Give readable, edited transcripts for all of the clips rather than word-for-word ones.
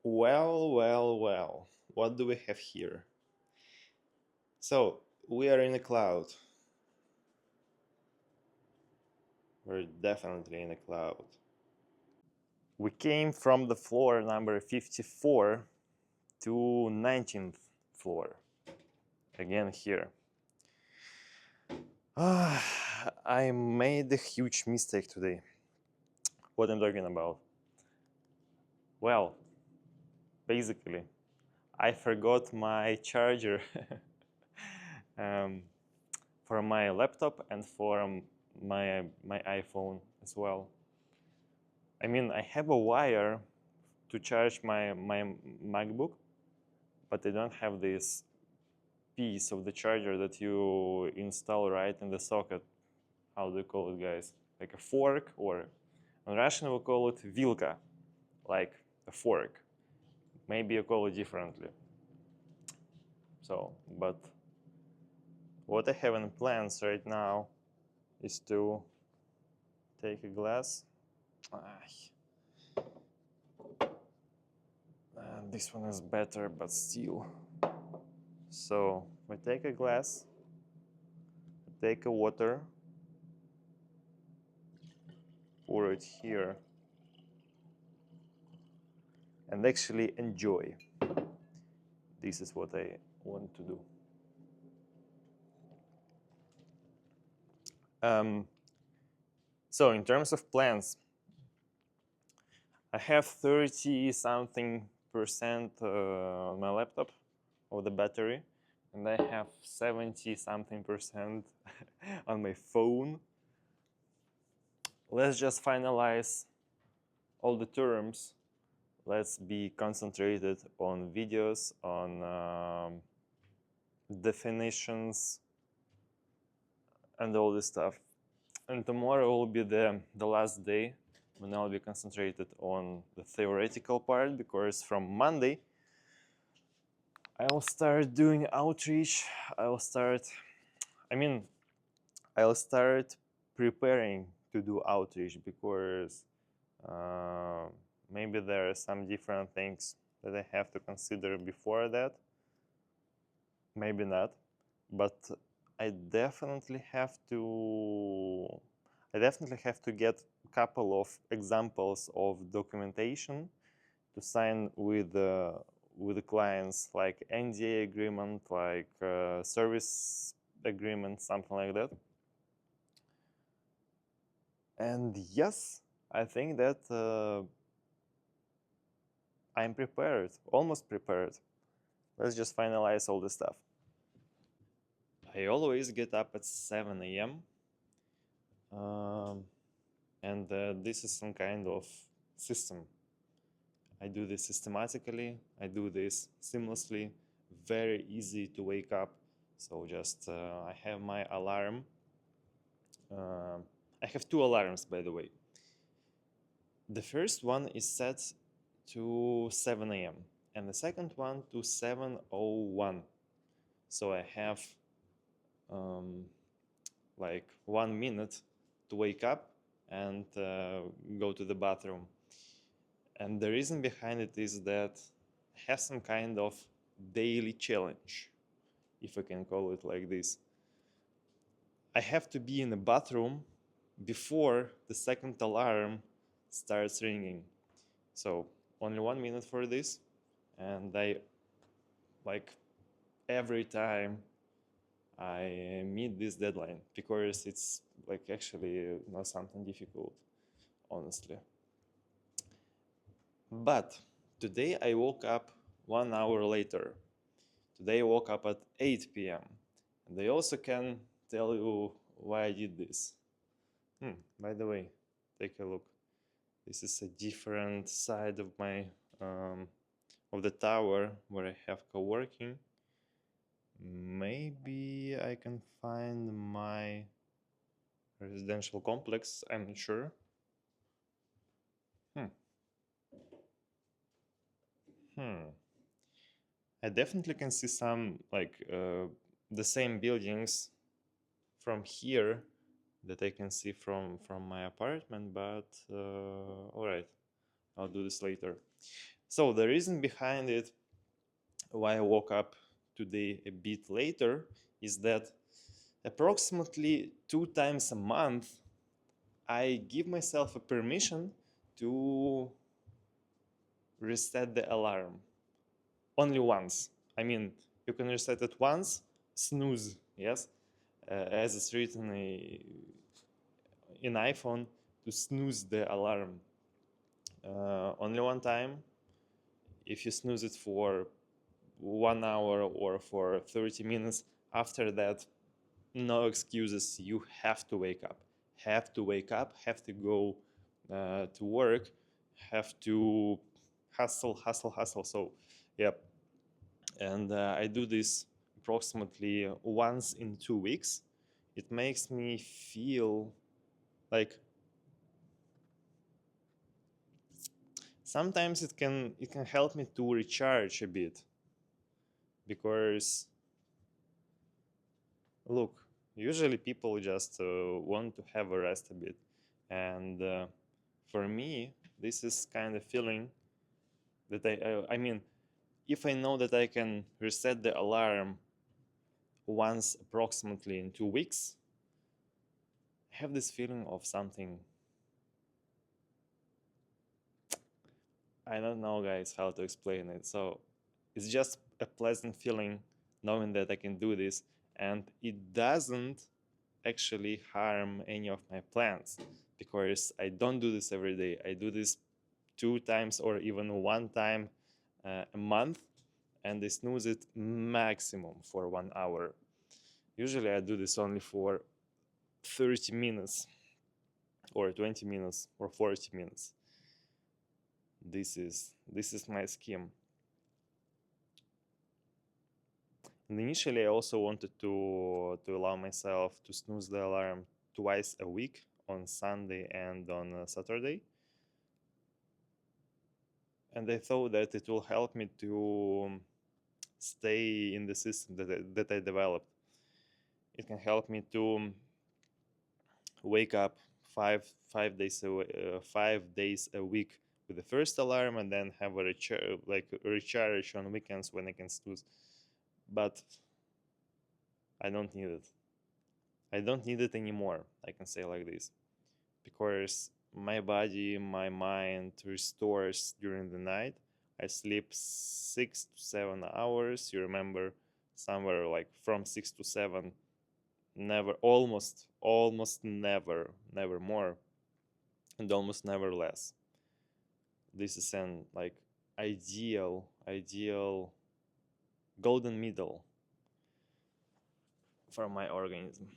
Well, what do we have here? So, we are in a cloud. We're definitely in a cloud. We came from the floor number 54 to 19th floor. Again here. I made a huge mistake today. What I'm talking about? Well, basically, I forgot my charger for my laptop and for my iPhone as well. I mean, I have a wire to charge my MacBook, but I don't have this piece of the charger that you install right in the socket. How do you call it, guys? Like a fork, or in Russian we call it vilka, like a fork. Maybe you call it differently. So, but what I have in plans right now is to take a glass. This one is better, but still. So we take a glass, take a water, pour it here, and actually enjoy. This is what I want to do. So in terms of plans, I have 30 something percent on my laptop of the battery, and I have 70 something percent on my phone. Let's just finalize all the terms. Let's be concentrated on videos, on definitions, and all this stuff. And tomorrow will be the last day when I'll be concentrated on the theoretical part, because from Monday I'll start doing outreach. I'll start preparing to do outreach, because maybe there are some different things that I have to consider before that. Maybe not, but I definitely have to get a couple of examples of documentation to sign with the clients, like NDA agreement, like service agreement, something like that. And yes, I think that I'm prepared, almost prepared. Let's just finalize all this stuff. I always get up at 7 a.m. And this is some kind of system. I do this systematically, I do this seamlessly, very easy to wake up. So just I have my alarm. I have two alarms, by the way. The first one is set to 7 a.m. and the second one to 7:01. So I have like 1 minute to wake up and go to the bathroom. And the reason behind it is that I have some kind of daily challenge, if I can call it like this. I have to be in the bathroom before the second alarm starts ringing. So only 1 minute for this, and I, like, every time I meet this deadline, because it's like actually not something difficult, honestly. But today I woke up 1 hour later. Today I woke up at 8 p.m. And I also can tell you why I did this. By the way, take a look. This is a different side of my of the tower where I have co-working. Maybe I can find my residential complex, I'm not sure. I definitely can see some, like, the same buildings from here that I can see from my apartment, but all right, I'll do this later. So the reason behind it, why I woke up today a bit later, is that approximately 2 times a month I give myself a permission to reset the alarm. Only once. I mean, you can reset it once, snooze, yes, as it's written in iPhone, to snooze the alarm. Only one time. If you snooze it for 1 hour or for 30 minutes, after that, no excuses. You have to wake up. Have to wake up. Have to go to work. Have to hustle, hustle, hustle. So, yep. And I do this approximately once in 2 weeks. It makes me feel like sometimes it can help me to recharge a bit, because look, usually people just want to have a rest a bit, and for me this is kind of feeling that I mean, if I know that I can reset the alarm once approximately in 2 weeks, I have this feeling of something. I don't know, guys, how to explain it. So it's just a pleasant feeling knowing that I can do this, and it doesn't actually harm any of my plans, because I don't do this every day. I do this 2 times or even 1 time a month, and I snooze it maximum for 1 hour. Usually I do this only for 30 minutes or 20 minutes or 40 minutes. This is my scheme. And initially I also wanted to allow myself to snooze the alarm twice a week, on Sunday and on Saturday. And I thought that it will help me to stay in the system that I developed. It can help me to wake up five days a week with the first alarm, and then have a recharge on weekends when I can snooze. But I don't need it. I don't need it anymore, I can say like this, because my body, my mind restores during the night. I sleep 6 to 7 hours. You remember, somewhere like from 6 to 7, never, almost never more, and almost never less. This is an like ideal golden middle for my organism.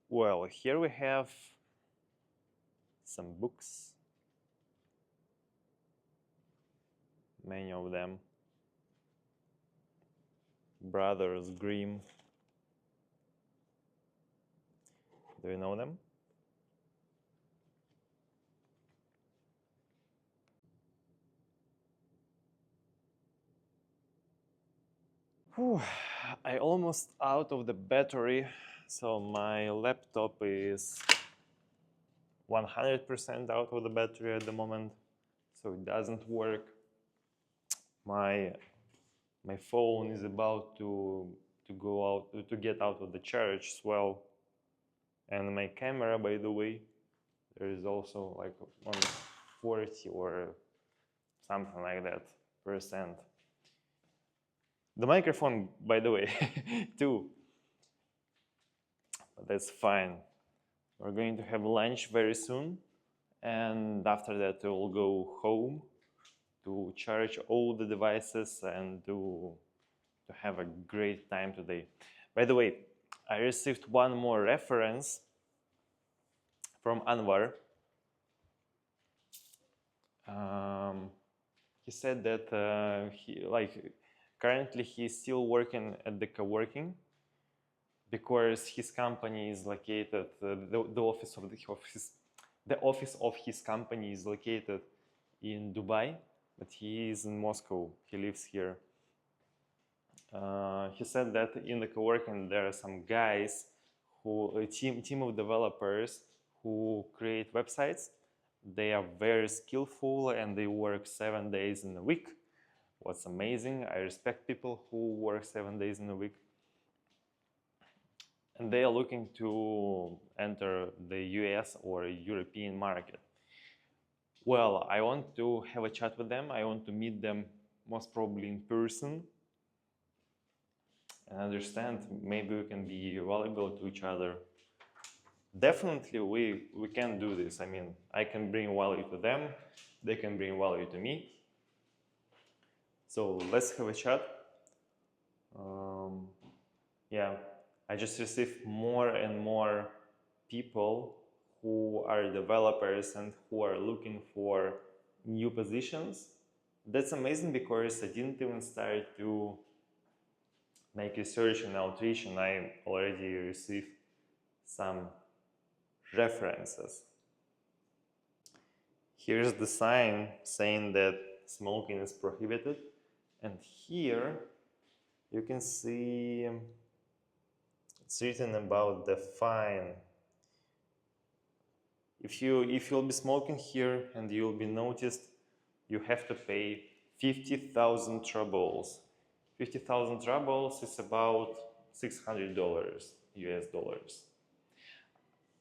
Well, here we have some books, many of them. Brothers Grimm. Do you know them? Whew, I almost out of the battery, so my laptop is 100% out of the battery at the moment, so it doesn't work. My phone is about to go out, to get out of the charge as well, and my camera, by the way, there is also like on 40 or something like that percent. The microphone, by the way, too. But that's fine. We're going to have lunch very soon, and after that we'll go home to charge all the devices and to have a great time today. By the way, I received one more reference from Anwar. He said that currently he's still working at the co-working, because his company is located, the office of his company is located in Dubai, but he is in Moscow. He lives here. He said that in the co-working there are some guys, a team of developers who create websites, They are very skillful and they work 7 days in a week. What's amazing, I respect people who work 7 days in a week. And they are looking to enter the US or European market. Well, I want to have a chat with them. I want to meet them most probably in person and understand maybe we can be valuable to each other. Definitely we can do this. I mean, I can bring value to them, they can bring value to me. So let's have a chat. Yeah, I just receive more and more people who are developers and who are looking for new positions. That's amazing because I didn't even start to make research and outreach, and I already received some references. Here's the sign saying that smoking is prohibited, and here you can see it's written about the fine. If you'll be smoking here and you'll be noticed, you have to pay 50,000 rubles. 50,000 rubles is about $600 US dollars.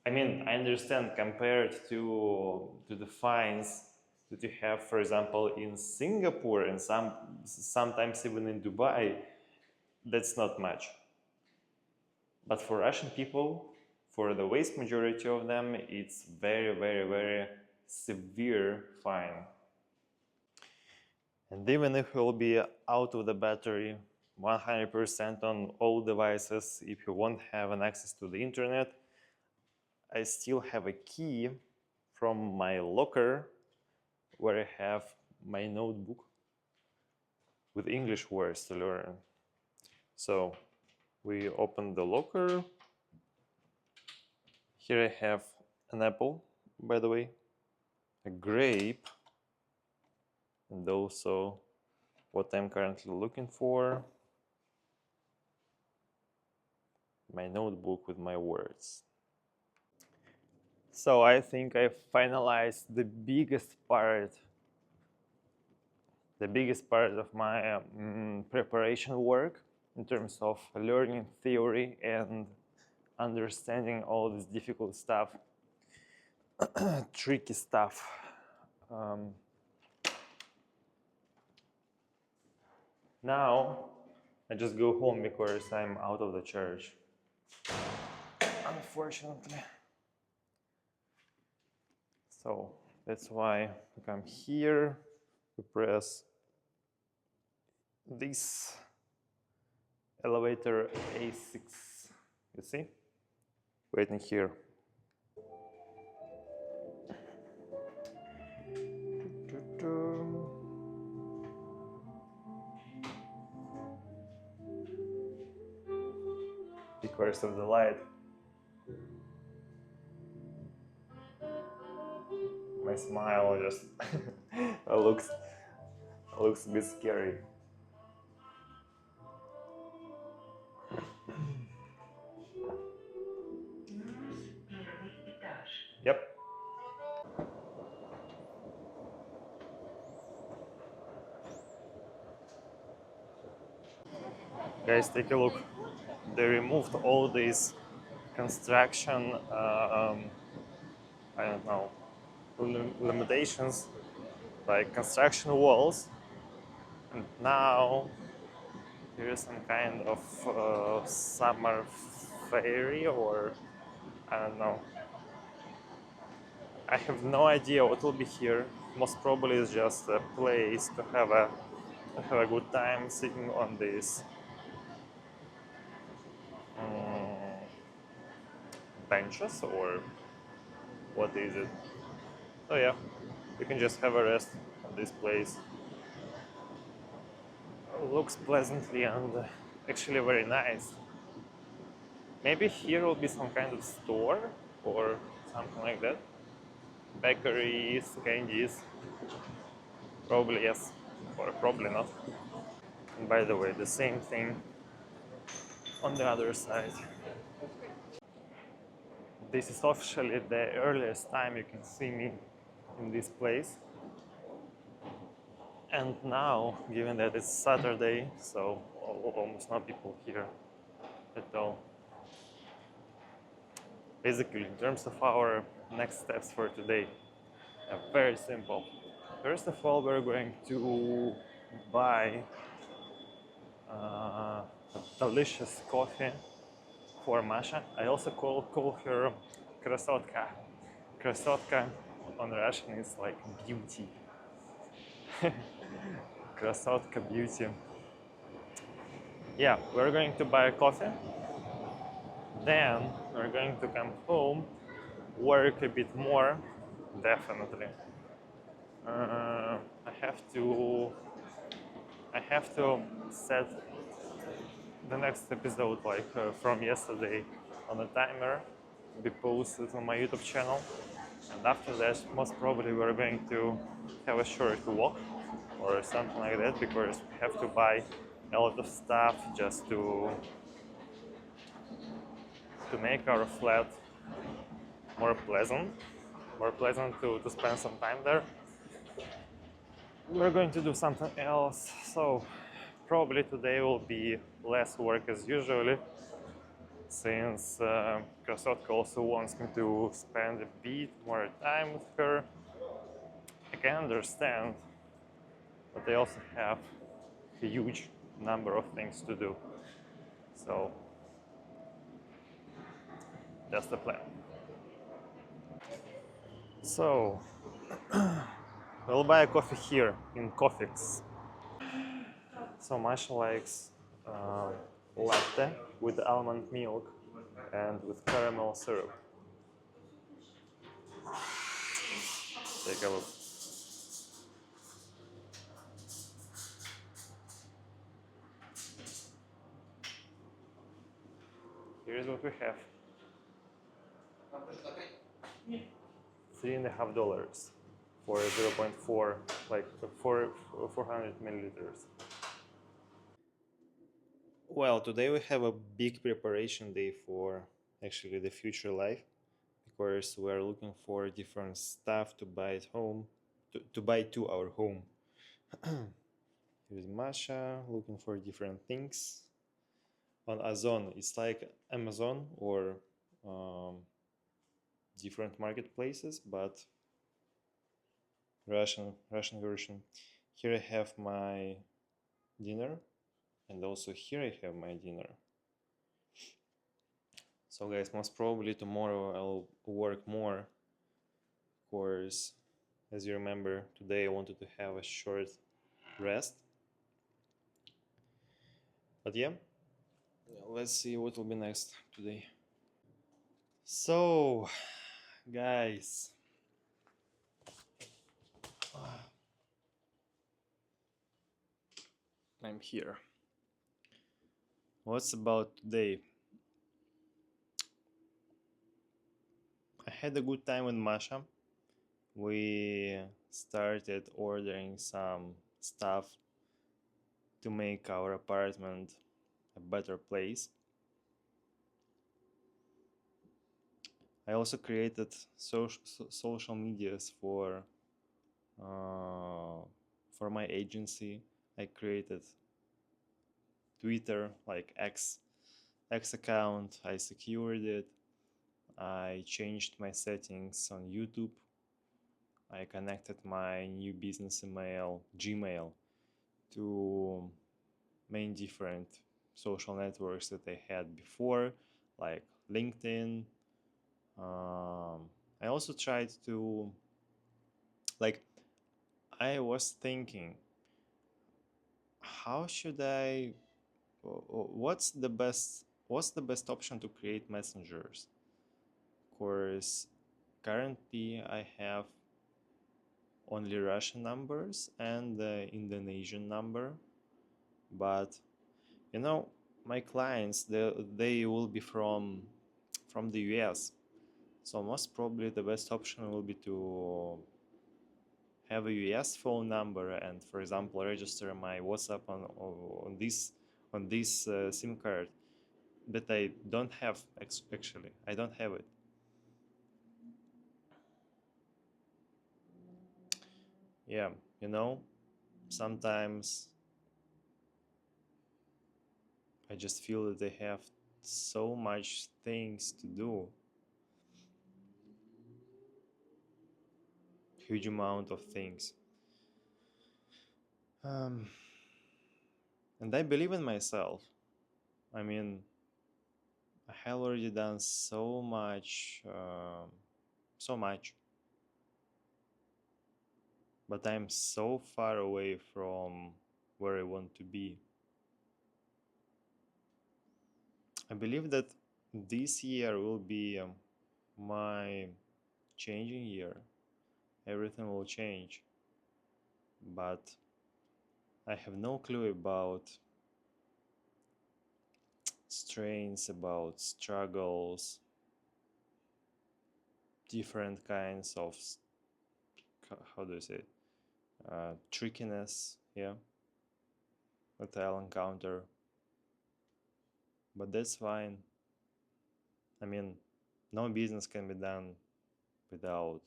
I mean, I understand compared to the fines that you have, for example, in Singapore and sometimes even in Dubai, that's not much. But for Russian people, for the vast majority of them, it's very, very, very severe fine. And even if you'll be out of the battery 100% on all devices, if you won't have an access to the internet, I still have a key from my locker where I have my notebook with English words to learn. So we open the locker. Here I have an apple, by the way, a grape, and also what I'm currently looking for, my notebook with my words. So I think I finalized the biggest part of my preparation work in terms of learning theory and understanding all this difficult stuff, tricky stuff. Now I just go home because I'm out of the church, unfortunately. So that's why I come here, we press this elevator A6, you see? Waiting here. Because of the light, my smile just looks a bit scary. Yep. Guys, take a look. They removed all these construction, I don't know, limitations like construction walls. And now there is some kind of summer fairy, or I don't know. I have no idea what will be here. Most probably it's just a place to have a good time sitting on these benches, or what is it? So yeah, you can just have a rest on this place. Looks pleasantly and actually very nice. Maybe here will be some kind of store or something like that. Bakeries, candies. Probably yes, or probably not. And by the way, the same thing on the other side. This is officially the earliest time you can see me in this place. And now, given that it's Saturday, so almost no people here at all. Basically, in terms of our next steps for today, very simple. First of all, we're going to buy delicious coffee for Masha. I also call her krasotka. Krasotka on Russian is like beauty. Krasotka beauty. Yeah, we're going to buy coffee. Then we're going to come home, work a bit more, definitely. I have to set the next episode like from yesterday on a timer to be posted on my YouTube channel. And after that, most probably we're going to have a short walk or something like that because we have to buy a lot of stuff just to make our flat more pleasant, to spend some time there. We're going to do something else, so probably today will be less work as usually, since Krasotka also wants me to spend a bit more time with her. I can understand, but I also have a huge number of things to do. So that's the plan. So we'll buy a coffee here in Coffeex. So Masha likes uh, latte with almond milk and with caramel syrup. Take a look. Here's what we have. $3.50 for 0.4, like 400 milliliters. Well, today we have a big preparation day for actually the future life because we're looking for different stuff to buy at home, to buy to our home. Here's Masha looking for different things on Ozon. It's like Amazon or different marketplaces, but Russian version. Here I have my dinner, and also here I have my dinner. So guys, most probably tomorrow I'll work more. Of course, as you remember, today I wanted to have a short rest. But yeah, let's see what will be next today. So, guys, I'm here. What's about today? I had a good time with Masha. We started ordering some stuff to make our apartment a better place. I also created social medias for my agency. I created Twitter, like X account. I secured it. I changed my settings on YouTube. I connected my new business email, Gmail, to many different social networks that I had before, like LinkedIn. I also tried to, like, I was thinking, how should I, what's the best option to create messengers? Of course, currently I have only Russian numbers and the Indonesian number, but you know, my clients, they will be from the US, so most probably the best option will be to have a US phone number and, for example, register my WhatsApp on this SIM card that I don't have. Actually, I don't have it. Yeah, you know, sometimes I just feel that they have so much things to do, huge amount of things. Um, and I believe in myself. I mean, I have already done so much, so much, but I'm so far away from where I want to be. I believe that this year will be my changing year. Everything will change, but I have no clue about strains, about struggles, different kinds of, how do you say it? Trickiness, yeah, that I'll encounter. But that's fine. I mean, no business can be done without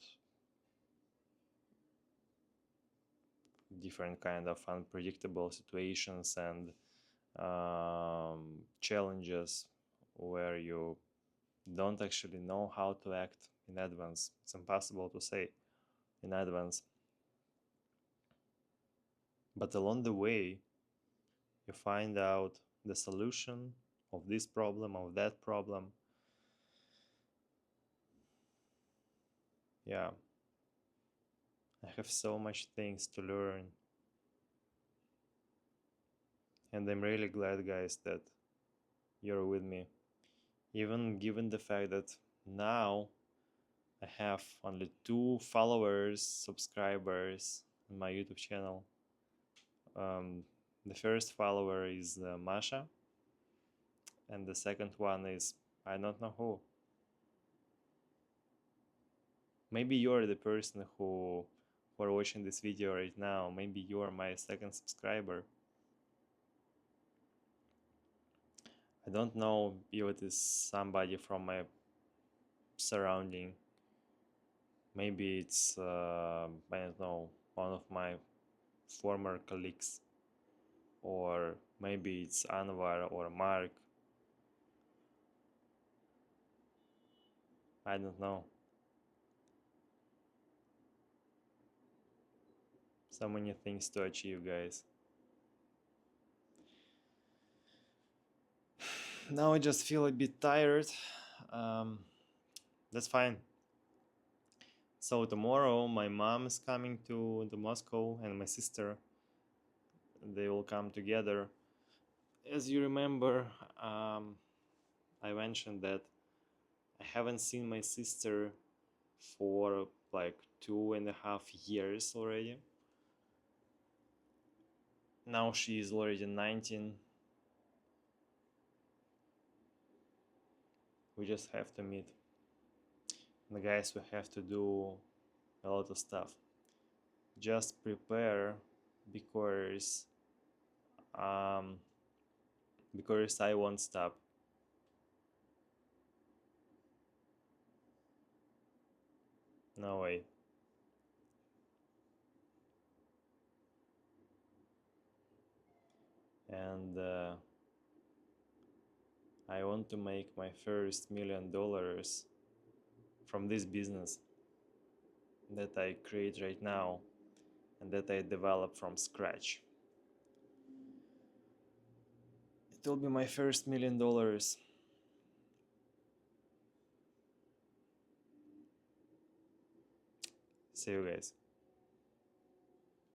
different kind of unpredictable situations and challenges where you don't actually know how to act in advance. It's impossible to say in advance. But along the way, you find out the solution of this problem, of that problem. Yeah, I have so much things to learn. And I'm really glad, guys, that you're with me. Even given the fact that now I have only 2 followers, subscribers on my YouTube channel. The first follower is Masha, and the second one is I don't know who. Maybe you're the person who are watching this video right now. Maybe you are my second subscriber. I don't know if it is somebody from my surrounding. Maybe it's I don't know, one of my former colleagues, or maybe it's Anwar or Mark. I don't know. So many things to achieve, guys. Now I just feel a bit tired. Um, that's fine. So tomorrow my mom is coming to Moscow, and my sister. They will come together. As you remember, I mentioned that I haven't seen my sister for like 2.5 years already. Now she is already 19. We just have to meet. And guys, we have to do a lot of stuff. Just prepare because um, because I won't stop. No way. And I want to make my first $1 million from this business that I create right now and that I develop from scratch. It will be my first $1 million. See you guys.